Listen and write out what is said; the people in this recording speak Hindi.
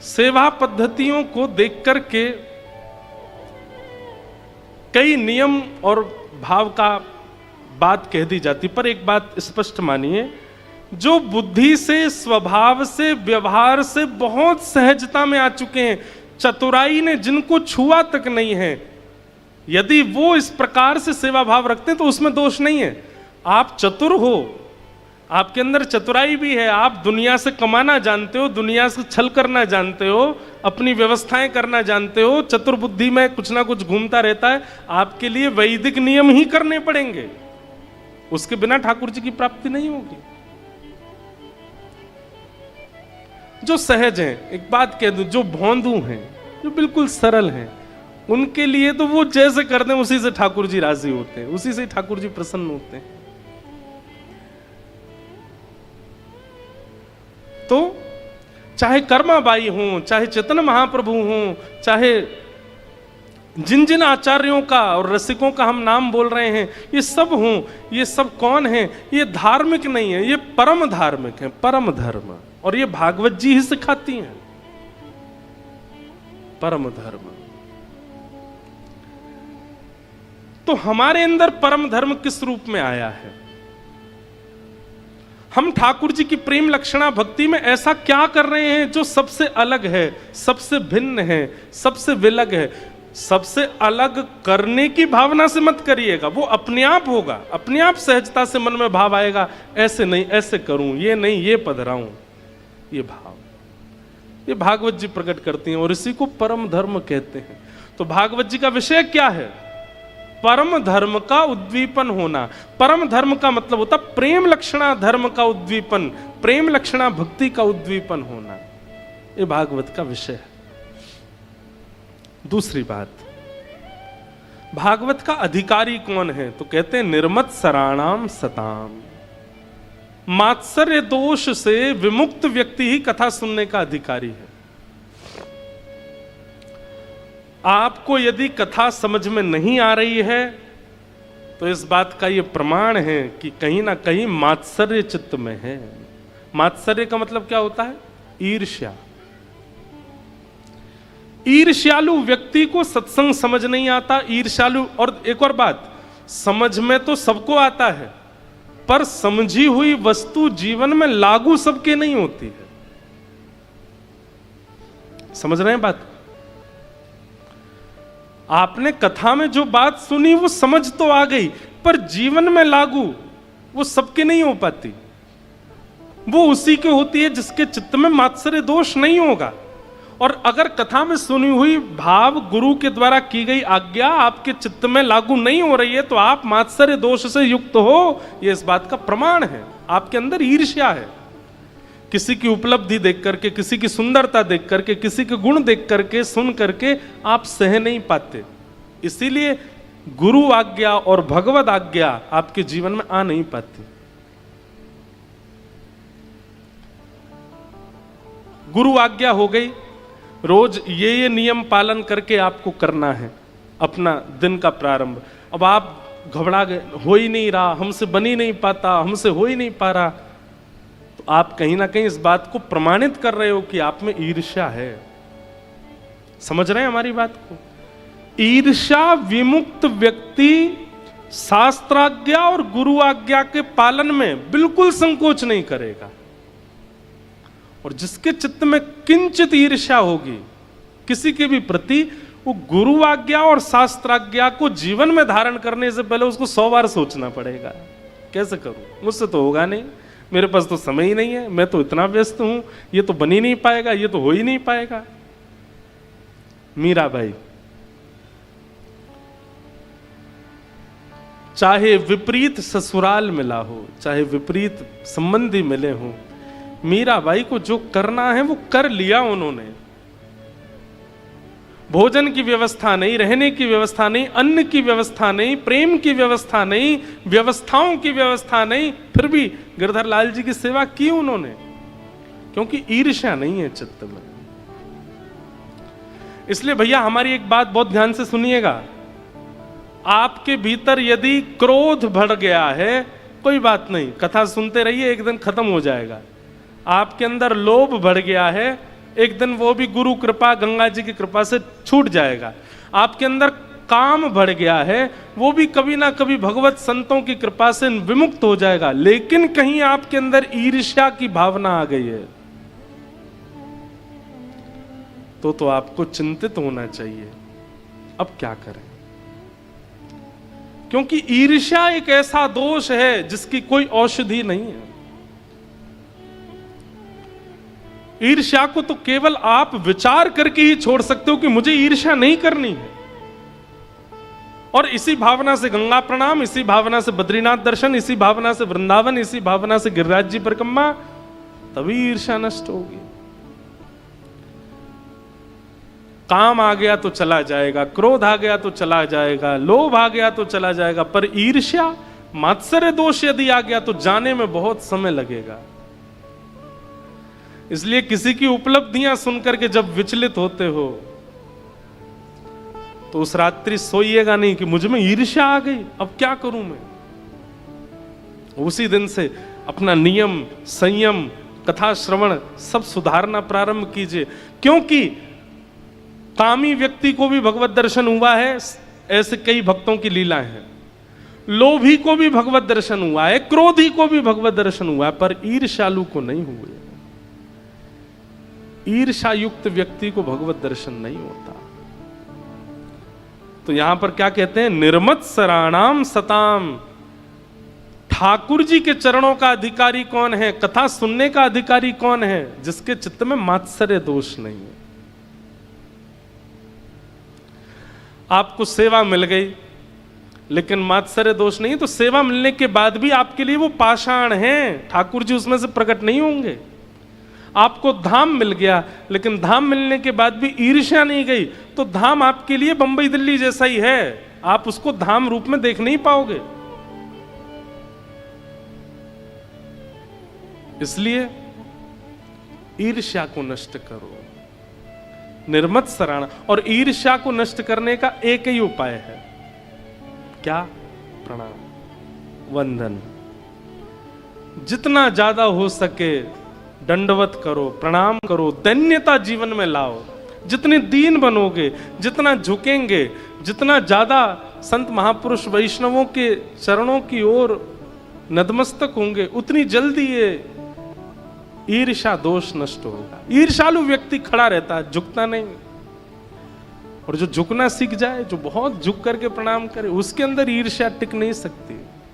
सेवा पद्धतियों को देख करके कई नियम और भाव का बात कह दी जाती, पर एक बात स्पष्ट मानिए, जो बुद्धि से, स्वभाव से, व्यवहार से बहुत सहजता में आ चुके हैं, चतुराई ने जिनको छुआ तक नहीं है, यदि वो इस प्रकार से सेवा भाव रखते हैं तो उसमें दोष नहीं है। आप चतुर हो, आपके अंदर चतुराई भी है, आप दुनिया से कमाना जानते हो, दुनिया से छल करना जानते हो, अपनी व्यवस्थाएं करना जानते हो, चतुर बुद्धि में कुछ ना कुछ घूमता रहता है, आपके लिए वैदिक नियम ही करने पड़ेंगे, उसके बिना ठाकुर जी की प्राप्ति नहीं होगी। जो सहज हैं, एक बात कह दूं, जो भोंदू हैं, जो बिल्कुल सरल हैं, उनके लिए तो वो जैसे कर दें उसी से ठाकुर जी राजी होते हैं, उसी से ठाकुर जी प्रसन्न होते हैं। तो चाहे कर्माबाई हों, चाहे चेतन महाप्रभु हों, चाहे जिन जिन आचार्यों का और रसिकों का हम नाम बोल रहे हैं, ये सब हों, ये सब कौन हैं? ये धार्मिक नहीं है, ये परम धार्मिक है, परम धर्म, और ये भागवत जी ही सिखाती हैं परम धर्म। तो हमारे अंदर परम धर्म किस रूप में आया है? हम ठाकुर जी की प्रेम लक्षणा भक्ति में ऐसा क्या कर रहे हैं जो सबसे अलग है, सबसे भिन्न है, सबसे विलग है? सबसे अलग करने की भावना से मत करिएगा, वो अपने आप होगा, अपने आप सहजता से मन में भाव आएगा, ऐसे नहीं ऐसे करूं, ये नहीं ये पधराऊं, ये भाव, ये भागवत जी प्रकट करती हैं और इसी को परम धर्म कहते हैं। तो भागवत जी का विषय क्या है? परम धर्म का उद्दीपन होना। परम धर्म का मतलब होता प्रेम लक्षणा धर्म का उद्दीपन, प्रेम लक्षणा भक्ति का उद्दीपन होना, ये भागवत का विषय है। दूसरी बात, भागवत का अधिकारी कौन है? तो कहते हैं निर्मत सराणाम सताम, मात्सर्य दोष से विमुक्त व्यक्ति ही कथा सुनने का अधिकारी है। आपको यदि कथा समझ में नहीं आ रही है तो इस बात का यह प्रमाण है कि कहीं ना कहीं मात्सर्य चित्त में है। मात्सर्य का मतलब क्या होता है? ईर्ष्या। ईर्ष्यालु व्यक्ति को सत्संग समझ नहीं आता, ईर्ष्यालु। और एक और बात, समझ में तो सबको आता है, पर समझी हुई वस्तु जीवन में लागू सबके नहीं होती है। समझ रहे हैं बात? आपने कथा में जो बात सुनी वो समझ तो आ गई, पर जीवन में लागू वो सबके नहीं हो पाती। वो उसी के होती है जिसके चित्त में मात्सर्य दोष नहीं होगा। और अगर कथा में सुनी हुई भाव गुरु के द्वारा की गई आज्ञा आपके चित्त में लागू नहीं हो रही है तो आप मात्सर्य दोष से युक्त हो, यह इस बात का प्रमाण है। आपके अंदर ईर्ष्या है, किसी की उपलब्धि देख करके, किसी की सुंदरता देख करके, किसी के गुण देख करके, सुन करके आप सह नहीं पाते। इसीलिए गुरु आज्ञा और भगवद आज्ञा आपके जीवन में आ नहीं पाती। गुरु आज्ञा हो गई, रोज ये नियम पालन करके आपको करना है अपना दिन का प्रारंभ। अब आप घबरा गए, हो ही नहीं रहा, हमसे बन ही नहीं पाता, हमसे हो ही नहीं पा रहा, तो आप कहीं ना कहीं इस बात को प्रमाणित कर रहे हो कि आप में ईर्ष्या है। समझ रहे हैं हमारी बात को? ईर्ष्या विमुक्त व्यक्ति शास्त्राज्ञा और गुरु आज्ञा के पालन में बिल्कुल संकोच नहीं करेगा। और जिसके चित्त में किंचित ईर्ष्या होगी किसी के भी प्रति, वो गुरु आज्ञा और शास्त्राज्ञा को जीवन में धारण करने से पहले उसको 100 बार सोचना पड़ेगा। कैसे करूं, मुझसे तो होगा नहीं, मेरे पास तो समय ही नहीं है, मैं तो इतना व्यस्त हूं, ये तो बन ही नहीं पाएगा, ये तो हो ही नहीं पाएगा। मीराबाई, चाहे विपरीत ससुराल मिला हो, चाहे विपरीत संबंधी मिले हों, मीराबाई को जो करना है वो कर लिया उन्होंने। भोजन की व्यवस्था नहीं, रहने की व्यवस्था नहीं, अन्न की व्यवस्था नहीं, प्रेम की व्यवस्था नहीं, व्यवस्थाओं की व्यवस्था नहीं, फिर भी गिरधर लाल जी की सेवा की उन्होंने, क्योंकि ईर्ष्या नहीं है चित्त में। इसलिए भैया हमारी एक बात बहुत ध्यान से सुनिएगा, आपके भीतर यदि क्रोध बढ़ गया है, कोई बात नहीं, कथा सुनते रहिए, एक दिन खत्म हो जाएगा। आपके अंदर लोभ बढ़ गया है, एक दिन वो भी गुरु कृपा, गंगा जी की कृपा से छूट जाएगा। आपके अंदर काम बढ़ गया है, वो भी कभी ना कभी भगवत संतों की कृपा से विमुक्त हो जाएगा। लेकिन कहीं आपके अंदर ईर्ष्या की भावना आ गई है तो आपको चिंतित होना चाहिए। अब क्या करें? क्योंकि ईर्ष्या एक ऐसा दोष है जिसकी कोई औषधि नहीं है। ईर्ष्या को तो केवल आप विचार करके ही छोड़ सकते हो कि मुझे ईर्ष्या नहीं करनी है, और इसी भावना से गंगा प्रणाम, इसी भावना से बद्रीनाथ दर्शन, इसी भावना से वृंदावन, इसी भावना से गिरिराज जी परिक्रमा, तभी ईर्ष्या नष्ट होगी। काम आ गया तो चला जाएगा, क्रोध आ गया तो चला जाएगा, लोभ आ गया तो चला जाएगा, पर ईर्ष्या, मात्सर्य दोष यदि आ गया तो जाने में बहुत समय लगेगा। इसलिए किसी की उपलब्धियां सुनकर के जब विचलित होते हो तो उस रात्रि सोइएगा नहीं कि मुझ में ईर्ष्या आ गई, अब क्या करूं मैं। उसी दिन से अपना नियम, संयम, कथा श्रवण सब सुधारना प्रारंभ कीजिए। क्योंकि कामी व्यक्ति को भी भगवत दर्शन हुआ है, ऐसे कई भक्तों की लीला है। लोभी को भी भगवत दर्शन हुआ है, क्रोधी को भी भगवत दर्शन हुआ है, पर ईर्ष्यालु को नहीं हुए। ईर्ष्या युक्त व्यक्ति को भगवत दर्शन नहीं होता। तो यहां पर क्या कहते हैं? निर्मत्सराणाम सताम। ठाकुर जी के चरणों का अधिकारी कौन है? कथा सुनने का अधिकारी कौन है? जिसके चित्त में मात्सर्य दोष नहीं है। आपको सेवा मिल गई लेकिन मात्सर्य दोष नहीं, तो सेवा मिलने के बाद भी आपके लिए वो पाषाण हैं, ठाकुर जी उसमें से प्रकट नहीं होंगे। आपको धाम मिल गया लेकिन धाम मिलने के बाद भी ईर्ष्या नहीं गई, तो धाम आपके लिए बंबई दिल्ली जैसा ही है, आप उसको धाम रूप में देख नहीं पाओगे। इसलिए ईर्ष्या को नष्ट करो, निर्मत्सराणा। और ईर्ष्या को नष्ट करने का एक ही उपाय है, क्या? प्रणाम, वंदन। जितना ज्यादा हो सके दंडवत करो, प्रणाम करो, दैन्यता जीवन में लाओ। जितने दीन बनोगे, जितना झुकेंगे, जितना ज्यादा संत महापुरुष वैष्णवों के चरणों की ओर नतमस्तक होंगे, उतनी जल्दी ये ईर्ष्या दोष नष्ट होगा। ईर्ष्यालु व्यक्ति खड़ा रहता है, झुकता नहीं। और जो झुकना सीख जाए, जो बहुत झुक करके प्रणाम करे, उसके अंदर ईर्ष्या टिक नहीं सकती।